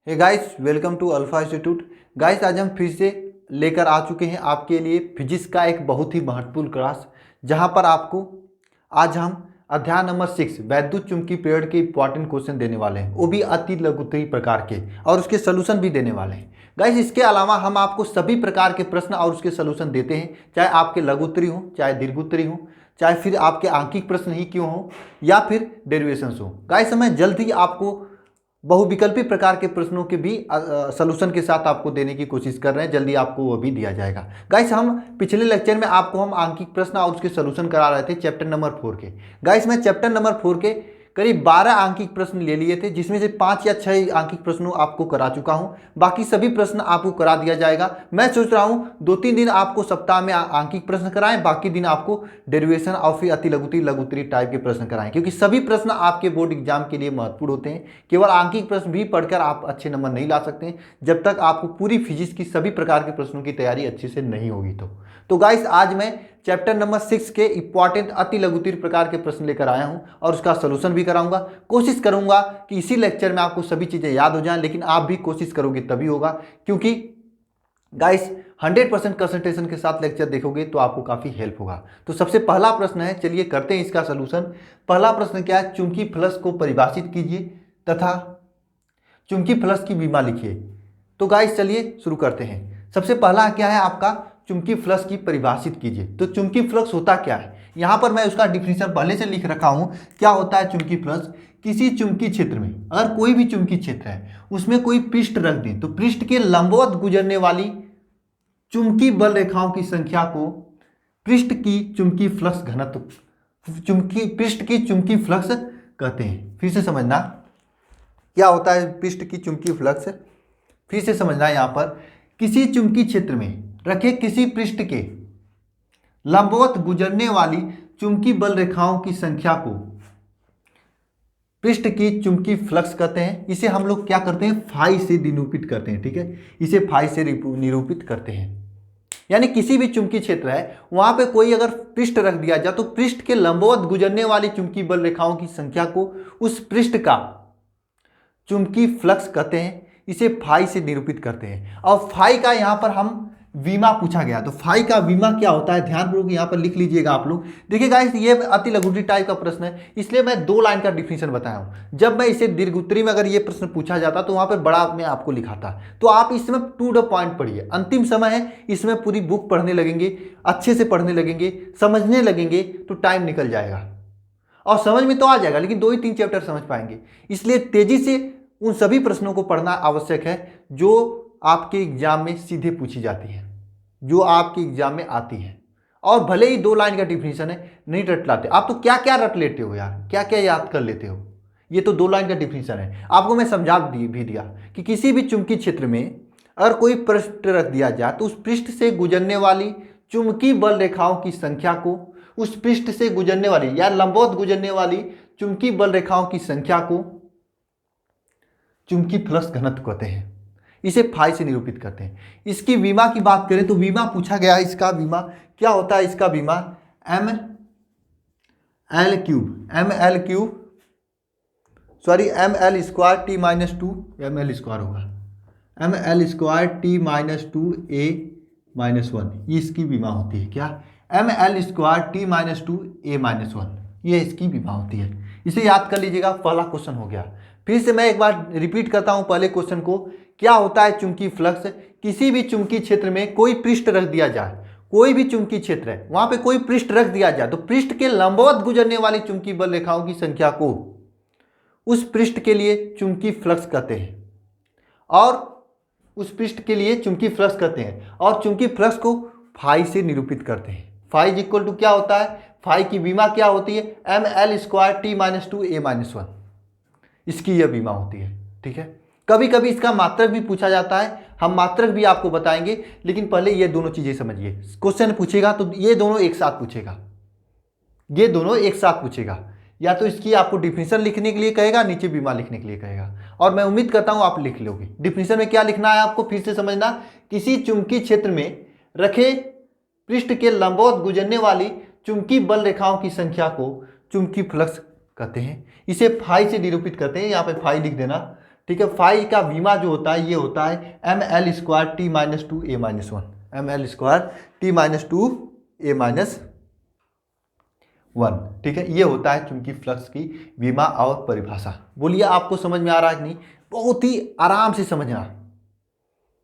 Hey guys, welcome to alpha institute. Guys, आज हम फिर से लेकर आ चुके हैं आपके लिए फिजिक्स का एक बहुत ही महत्वपूर्ण क्लास, जहां पर आपको आज हम अध्याय नंबर 6 वैद्युत चुंबकीय पेड़ के इंपॉर्टेंट क्वेश्चन देने वाले हैं, वो भी अति लघुत्तरीय प्रकार के, और उसके सोल्यूशन भी देने वाले हैं। गाइस, इसके अलावा हम आपको सभी प्रकार के प्रश्न और उसके सोल्यूशन देते हैं, चाहे आपके लघुत्तरीय हो, चाहे दीर्घोत्तरीय हो, चाहे फिर आपके आंकिक प्रश्न ही क्यों हो या फिर डेरिवेशंस हो। गाइस, मैं जल्द ही आपको बहुविकल्पी प्रकार के प्रश्नों के भी सलूशन के साथ आपको देने की कोशिश कर रहे हैं। जल्दी आपको वो भी दिया जाएगा। गाइस, हम पिछले लेक्चर में आपको हम आंकिक प्रश्न और उसके सलूशन करा रहे थे चैप्टर नंबर 4 के। गाइस, मैं चैप्टर नंबर 4 के करीब 12 आंकिक प्रश्न ले लिए थे, जिसमें से 5 या 6 आंकिक प्रश्नों आपको करा चुका हूं। बाकी सभी प्रश्न आपको करा दिया जाएगा। मैं सोच रहा हूं 2-3 दिन आपको सप्ताह में आंकिक प्रश्न कराएं, बाकी दिन आपको डेरिवेशन और फिर अति लघुत्तरीय टाइप के प्रश्न कराएं, क्योंकि सभी प्रश्न आपके बोर्ड एग्जाम के लिए महत्वपूर्ण होते हैं। केवल आंकिक प्रश्न भी पढ़कर आप अच्छे नंबर नहीं ला सकते हैं जब तक आपको पूरी फिजिक्स की सभी प्रकार के प्रश्नों की तैयारी अच्छे से नहीं होगी। तो गाइस, आज मैं चैप्टर नंबर 6 के इंपॉर्टेंट अति लघुत्तरीय प्रकार के प्रश्न लेकर आया हूं और उसका सलूशन भी कराऊंगा। कोशिश करूंगा कि इसी लेक्चर में आपको सभी चीजें याद हो जाएं, लेकिन आप भी कोशिश करोगे तभी होगा, क्योंकि गाइस 100% कंसंट्रेशन के साथ लेक्चर देखोगे तो आपको काफी हेल्प होगा। तो सबसे पहला प्रश्न है, चलिए करते हैं इसका सलूशन। पहला प्रश्न क्या है? चुंबकीय फ्लक्स को परिभाषित कीजिए तथा चुंबकीय फ्लक्स की विमा लिखिए। तो गाइस, चलिए शुरू करते हैं। सबसे पहला क्या है आपका? चुंबकीय फ्लक्स की परिभाषित कीजिए। तो चुंबकीय फ्लक्स होता क्या है? यहां पर मैं उसका डिफिनेशन पहले से लिख रखा हूं। क्या होता है चुंबकीय फ्लक्स? किसी चुंबकीय क्षेत्र में, अगर कोई भी चुंबकीय क्षेत्र है उसमें कोई पृष्ठ रख दें, तो पृष्ठ के लंबवत गुजरने वाली चुंबकीय बल रेखाओं की संख्या को पृष्ठ की चुंबकीय फ्लक्स घनत्व, पृष्ठ की चुंबकीय फ्लक्स कहते हैं। फिर से समझना क्या होता है पृष्ठ की चुंबकीय फ्लक्स। फिर से समझना, यहां पर किसी चुंबकीय क्षेत्र में रखे किसी पृष्ठ के लंबवत गुजरने वाली चुंबकीय बल रेखाओं की संख्या को पृष्ठ की चुंबकीय फ्लक्स कहते हैं। इसे हम लोग क्या करते हैं? फाई से निरूपित करते हैं। ठीक है, इसे फाई से निरूपित करते हैं। यानी किसी भी चुंबकीय क्षेत्र है, वहां पे कोई अगर पृष्ठ रख दिया जाए तो पृष्ठ के लंबवत गुजरने वाली चुंबकीय बल रेखाओं की संख्या को उस पृष्ठ का चुंबकीय फ्लक्स कहते हैं। इसे फाई से निरूपित करते हैं। और फाई का यहां पर हम विमा पूछा गया, तो फाई का विमा क्या होता है? ध्यानपूर्वक यहां पर लिख लीजिएगा आप लोग। देखिए गाइस, ये अति लघुत्तरीय टाइप का प्रश्न है, इसलिए मैं 2 लाइन का डिफिनेशन बताया हूं। जब मैं इसे दीर्घोत्तरीय में अगर ये प्रश्न पूछा जाता तो वहां पर बड़ा मैं आपको लिखाता। तो आप इसमें टू द पॉइंट पढ़िए। अंतिम समय है, इसमें पूरी बुक पढ़ने लगेंगे, अच्छे से पढ़ने लगेंगे, समझने लगेंगे, तो टाइम निकल जाएगा और समझ में तो आ जाएगा, लेकिन 2 ही 3 चैप्टर समझ पाएंगे। इसलिए तेजी से उन सभी प्रश्नों को पढ़ना आवश्यक है जो आपके एग्जाम में सीधे पूछी जाती है, जो आपके एग्जाम में आती है। और भले ही 2 लाइन का डिफिनेशन है, नहीं रट लाते आप, तो क्या क्या रट लेते हो यार, क्या क्या याद कर लेते हो? ये तो 2 लाइन का डिफिनेशन है। आपको मैं समझा भी दिया कि किसी भी चुंबकीय क्षेत्र में अगर कोई पृष्ठ रख दिया जाए तो उस पृष्ठ से गुजरने वाली चुंबकीय बल रेखाओं की संख्या को उस पृष्ठ से गुजरने वाली या लंबवत गुजरने वाली चुंबकीय बल रेखाओं की संख्या को चुंबकीय फ्लक्स घनत्व कहते हैं। इसे फाई से निरूपित करते हैं। इसकी विमा की बात करें तो विमा पूछा गया है। इसका विमा क्या होता है? इसका विमा M L square T minus 2 M L square होगा, M L square T minus 2 A minus 1, ये इसकी विमा होती है। क्या? M L square T minus 2 A minus 1, ये इसकी विमा होती है। इसे याद कर लीजिएगा, पहला क्वेश्चन हो गया। फिर से मैं एक बार रिपीट करता हूं पहले क्वेश्चन को। क्या होता है चुंबकीय फ्लक्स? किसी भी चुंबकीय क्षेत्र में कोई पृष्ठ रख दिया जाए, कोई भी चुंबकीय क्षेत्र है वहां पे कोई पृष्ठ रख दिया जाए तो पृष्ठ के लंबवत गुजरने वाली चुंबकीय बल रेखाओं की संख्या को उस पृष्ठ के लिए चुंबकीय फ्लक्स कहते हैं। और उस पृष्ठ के लिए चुंबकीय फ्लक्स कहते हैं और चुंबकीय फ्लक्स को फाई से निरूपित करते हैं। फाई इज इक्वल टू क्या होता है? फाई की विमा क्या होती है? M L square T minus 2 A minus 1, इसकी यह विमा होती है। ठीक है, कभी कभी इसका मात्रक भी पूछा जाता है, हम मात्रक भी आपको बताएंगे, लेकिन पहले ये दोनों चीजें समझिए। क्वेश्चन पूछेगा तो ये दोनों एक साथ पूछेगा, ये दोनों एक साथ पूछेगा। या तो इसकी आपको डिफिनेशन लिखने के लिए कहेगा, नीचे विमा लिखने के लिए कहेगा, और मैं उम्मीद करता हूं आप लिख लोगे। डिफिनेशन में क्या लिखना है आपको फिर से समझना। किसी चुंबकीय क्षेत्र में रखे पृष्ठ के लंबवत गुजरने वाली चुंबकीय बल रेखाओं की संख्या को चुंबकीय फ्लक्स कहते हैं। इसे फाई से निरूपित करते हैं। यहाँ पे फाई लिख देना, ठीक है। फाई का विमा जो होता है ये होता है ml² t-2a-1, ml² t-2a-1, ठीक है। ये होता है चुंबकीय फ्लक्स की विमा और परिभाषा। बोलिए आपको समझ में आ रहा है कि नहीं? बहुत ही आराम से समझना,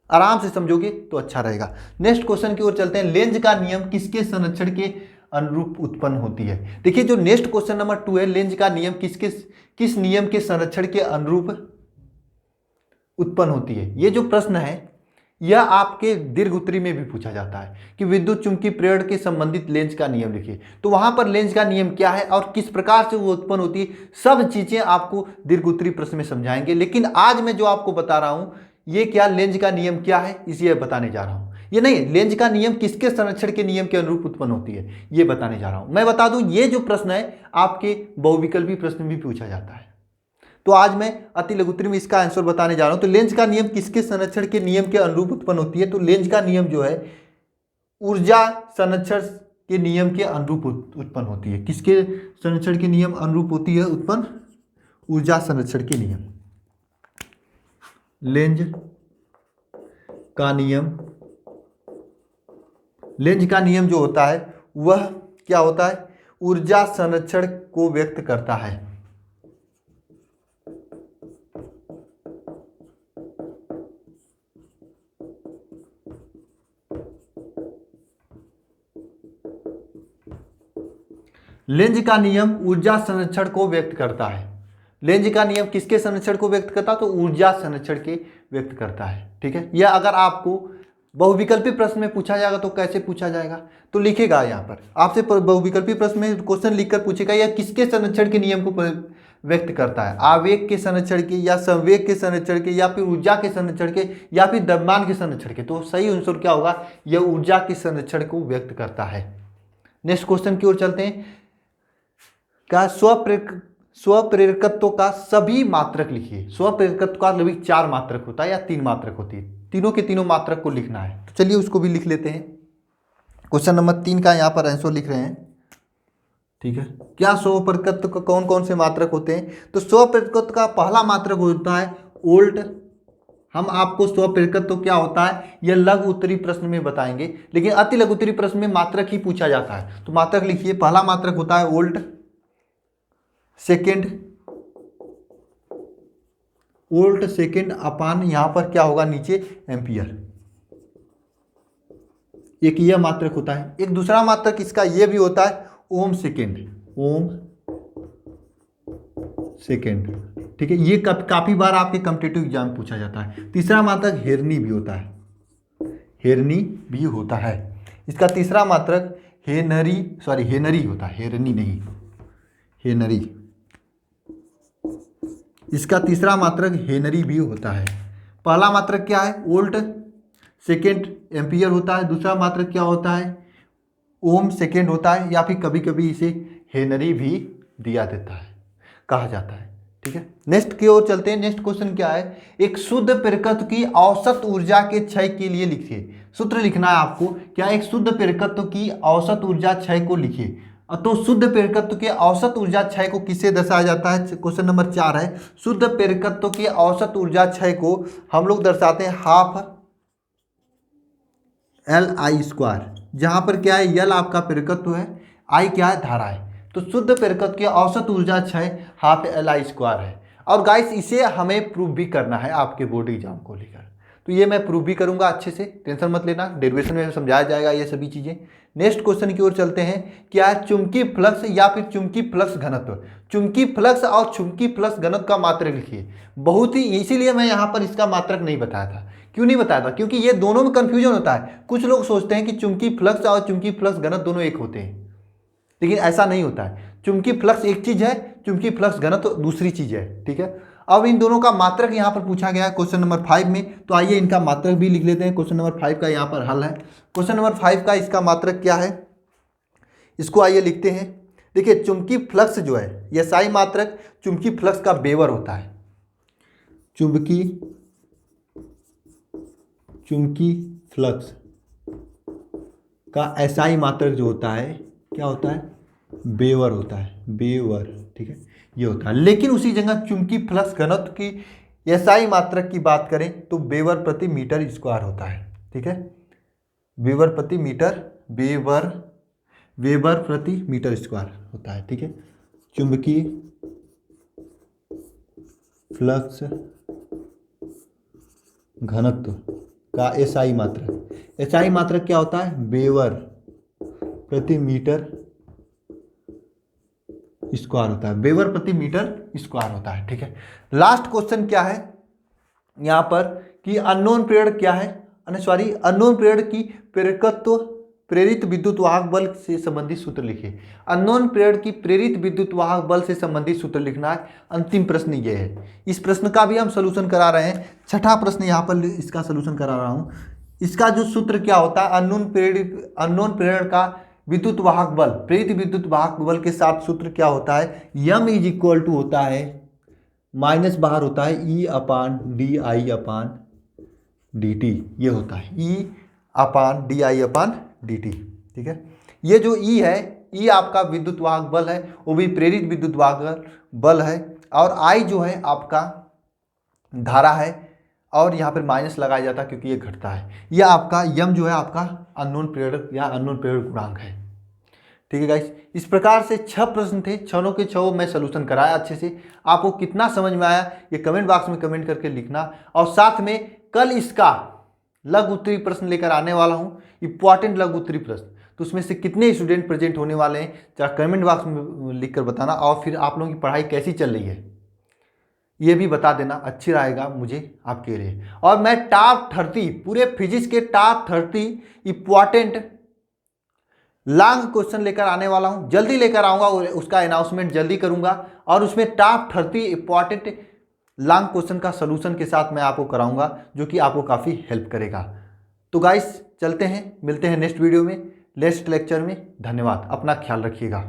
आराम से समझोगे तो अच्छा रहेगा। नेक्स्ट क्वेश्चन की ओर चलते हैं। लेंज का नियम किसके संरक्षण के अनुरूप उत्पन्न होती है? देखिए जो नेक्स्ट क्वेश्चन नंबर 2 है, लेंज का नियम किस नियम के संरक्षण के अनुरूप उत्पन्न होती है? ये जो प्रश्न है यह आपके दीर्घ उत्तरी में भी पूछा जाता है कि विद्युत चुंबकीय प्रेरण के संबंधित लेंज का नियम लिखिए। तो वहां पर लेंज का नियम क्या है और किस प्रकार से वो उत्पन्न होती है, सब चीजें आपको दीर्घ उत्तरी प्रश्न में समझाएंगे। लेकिन आज मैं जो आपको बता रहा हूं ये क्या लेंज का नियम क्या है इसे बताने जा रहा हूं। ये नहीं, लेंज का नियम किसके संरक्षण के नियम के अनुरूप उत्पन्न होती है ये बताने जा रहा हूं। मैं बता दूं ये जो प्रश्न है आपके बहुविकल्पी प्रश्न में भी पूछा जाता है। तो आज मैं अति लघुत्तरी में इसका आंसर बताने जा रहा हूं। तो लेंज का नियम किसके संरक्षण के नियम के अनुरूप उत्पन्न होती है? तो लेंज का नियम जो है ऊर्जा संरक्षण के नियम के अनुरूप उत्पन्न होती है। किसके संरक्षण के नियम अनुरूप होती है उत्पन्न? ऊर्जा संरक्षण के नियम। लेंज का नियम, लेंज का नियम जो होता है वह क्या होता है? ऊर्जा संरक्षण को व्यक्त करता है। लेंज का नियम ऊर्जा संरक्षण को व्यक्त करता है। लेंज का नियम किसके संरक्षण को व्यक्त करता है? तो ऊर्जा संरक्षण के व्यक्त करता है, ठीक है। यह अगर आपको बहुविकल्पी प्रश्न में पूछा जाएगा तो कैसे पूछा जाएगा? तो लिखेगा यहाँ पर आपसे बहुविकल्पी प्रश्न में क्वेश्चन लिखकर पूछेगा यह किसके संरक्षण के नियम को व्यक्त करता है? आवेग के संरक्षण के, या संवेग के संरक्षण के, या फिर ऊर्जा के संरक्षण के, या फिर द्रव्यमान के संरक्षण के? तो सही आंसर क्या होगा? यह ऊर्जा के संरक्षण को व्यक्त करता है। नेक्स्ट क्वेश्चन की ओर चलते हैं। क्या स्वप्रेरकत्व का सभी मात्रक लिखिए। स्वप्रेरकत्व का लगभग 4 मात्रक होता है या 3 मात्रक होती है, तीनों के तीनों मात्रक को लिखना है। तो चलिए उसको भी लिख लेते हैं। क्वेश्चन नंबर 3 का यहाँ पर आंसर लिख रहे हैं, ठीक है। क्या स्वप्रेरकत्व का कौन कौन से मात्रक होते हैं? तो स्वप्रेरकत्व का पहला मात्रक होता है वोल्ट। हम आपको स्वप्रेरकत्व क्या होता है यह लघु उत्तरी प्रश्न में बताएंगे, लेकिन अति लघु उत्तरी प्रश्न में मात्रक ही पूछा जाता है। तो मात्रक लिखिए। पहला मात्रक होता है वोल्ट, सेकेंड वोल्ट सेकेंड अपान यहां पर क्या होगा नीचे एम्पियर, एक यह मात्रक होता है। एक दूसरा मात्रक इसका यह भी होता है ओम सेकेंड, ओम सेकेंड, ठीक है। ये काफी बार आपके कॉम्पिटिटिव एग्जाम पूछा जाता है। तीसरा मात्रक हेरनी भी होता है, हेरनी भी होता है। इसका तीसरा मात्रक हेनरी होता है, हेरनी नहीं, हेनरी। इसका तीसरा मात्रक हेनरी भी होता है। पहला मात्रक क्या है? वोल्ट, सेकेंड एम्पियर होता है। दूसरा मात्रक क्या होता है? ओम सेकेंड होता है, या फिर कभी कभी इसे हेनरी भी दिया देता है, कहा जाता है, ठीक है। नेक्स्ट की ओर चलते हैं। नेक्स्ट क्वेश्चन क्या है? एक शुद्ध प्रेरकत्व की औसत ऊर्जा के क्षय के लिए लिखिए। सूत्र लिखना है आपको। क्या? एक शुद्ध प्रेरकत्व की औसत ऊर्जा क्षय को लिखिए। तो शुद्ध प्रेरकत्व के औसत ऊर्जा क्षय को किससे दर्शाया जाता है? क्वेश्चन नंबर 4 है। शुद्ध प्रेरकत्व के औसत ऊर्जा क्षय को हम लोग दर्शाते हैं हाफ Li², जहां पर क्या है यल आपका प्रेरकत्व है, आई क्या है धारा है। तो शुद्ध प्रेरकत्व के औसत ऊर्जा क्षय हाफ Li² है। और गाइस इसे हमें प्रूव भी करना है आपके बोर्ड एग्जाम को लेकर। तो ये मैं प्रूव भी करूंगा अच्छे से, टेंशन मत लेना, डेरिवेशन में समझाया जाएगा ये सभी चीजें। नेक्स्ट क्वेश्चन की ओर चलते हैं। क्या है? चुंबकीय फ्लक्स या फिर चुंबकीय फ्लक्स घनत्व। चुंबकीय फ्लक्स और चुंबकीय फ्लक्स घनत्व का मात्रक लिखिए। बहुत ही, इसीलिए मैं यहाँ पर इसका मात्रक नहीं बताया था। क्यों नहीं बताया था? क्योंकि ये दोनों में कंफ्यूजन होता है। कुछ लोग सोचते हैं कि चुंबकीय फ्लक्स और चुंबकीय फ्लक्स घनत्व दोनों एक होते हैं, लेकिन ऐसा नहीं होता है। चुंबकीय फ्लक्स एक चीज है, चुंबकीय फ्लक्स घनत्व दूसरी चीज है, ठीक है। अब इन दोनों का मात्रक यहाँ पर पूछा गया है क्वेश्चन नंबर 5 में। तो आइए इनका मात्रक भी लिख लेते हैं। क्वेश्चन नंबर 5 का यहाँ पर हल है। क्वेश्चन नंबर 5 का इसका मात्रक क्या है, इसको आइए लिखते हैं। देखिए चुंबकीय फ्लक्स जो है, यह साई मात्रक चुंबकीय फ्लक्स का बेवर होता है। चुंबकीय फ्लक्स का एसआई मात्रक जो होता है क्या होता है? बेवर होता है, बेवर, ठीक है, ये होता है। लेकिन उसी जगह चुंबकीय फ्लक्स घनत्व की एसआई मात्रक की बात करें तो वेबर प्रति मीटर स्क्वायर होता है। ठीक है, वेबर प्रति मीटर, वेबर प्रति मीटर स्क्वायर होता है। ठीक है, चुंबकीय फ्लक्स घनत्व का एसआई मात्रक, एसआई मात्रक क्या होता है? वेबर प्रति मीटर स्क्वायर होता है, वेबर प्रति मीटर स्क्वायर होता है। ठीक है, लास्ट क्वेश्चन क्या है यहाँ पर कि अननोन प्रेरक क्या है, अननोन प्रेरक की प्रेरकत्व प्रेरित विद्युत वाहक बल से संबंधित सूत्र लिखिए। अननोन प्रेरक की प्रेरित विद्युत वाहक बल से संबंधित सूत्र लिखना है। अंतिम प्रश्न ये है, इस प्रश्न का भी हम सलूशन करा रहे हैं। छठा प्रश्न यहाँ पर इसका सलूशन करा रहा हूँ। इसका जो सूत्र क्या होता है, अननोन प्रेरक का विद्युत वाहक बल, प्रेरित विद्युत वाहक बल के साथ सूत्र क्या होता है? यम इज इक्वल टू होता है, माइनस बाहर होता है E upon D I upon D T, ये होता है E upon D I upon D T. ठीक है, ये जो ई है, ई आपका विद्युत वाहक बल है, वो भी प्रेरित विद्युत वाहक बल है, और आई जो है आपका धारा है, और यहाँ पर माइनस लगाया जाता है क्योंकि ये घटता है। यह आपका यम जो है आपका अननोन प्रेरक या अननोन प्रेरक गुणांक है। ठीक है गाइस, इस प्रकार से 6 प्रश्न थे, 6 के 6 मैं सलूशन कराया अच्छे से। आपको कितना समझ में आया ये कमेंट बॉक्स में कमेंट करके लिखना, और साथ में कल इसका लघु उत्तरीय प्रश्न लेकर आने वाला हूँ, इंपॉर्टेंट लघु उत्तरीय प्रश्न। तो उसमें से कितने स्टूडेंट प्रेजेंट होने वाले हैं जरा कमेंट बॉक्स में लिख कर बताना, और फिर आप लोगों की पढ़ाई कैसी चल रही है ये भी बता देना, अच्छी रहेगा मुझे आपके लिए। और मैं टॉप 30 पूरे फिजिक्स के टॉप 30 इंपॉर्टेंट लॉन्ग क्वेश्चन लेकर आने वाला हूं, जल्दी लेकर आऊंगा, उसका अनाउंसमेंट जल्दी करूंगा, और उसमें टॉप 30 इंपॉर्टेंट लॉन्ग क्वेश्चन का सलूशन के साथ मैं आपको कराऊंगा, जो कि आपको काफ़ी हेल्प करेगा। तो गाइस चलते हैं, मिलते हैं नेक्स्ट वीडियो में, नेक्स्ट लेक्चर में। धन्यवाद, अपना ख्याल रखिएगा।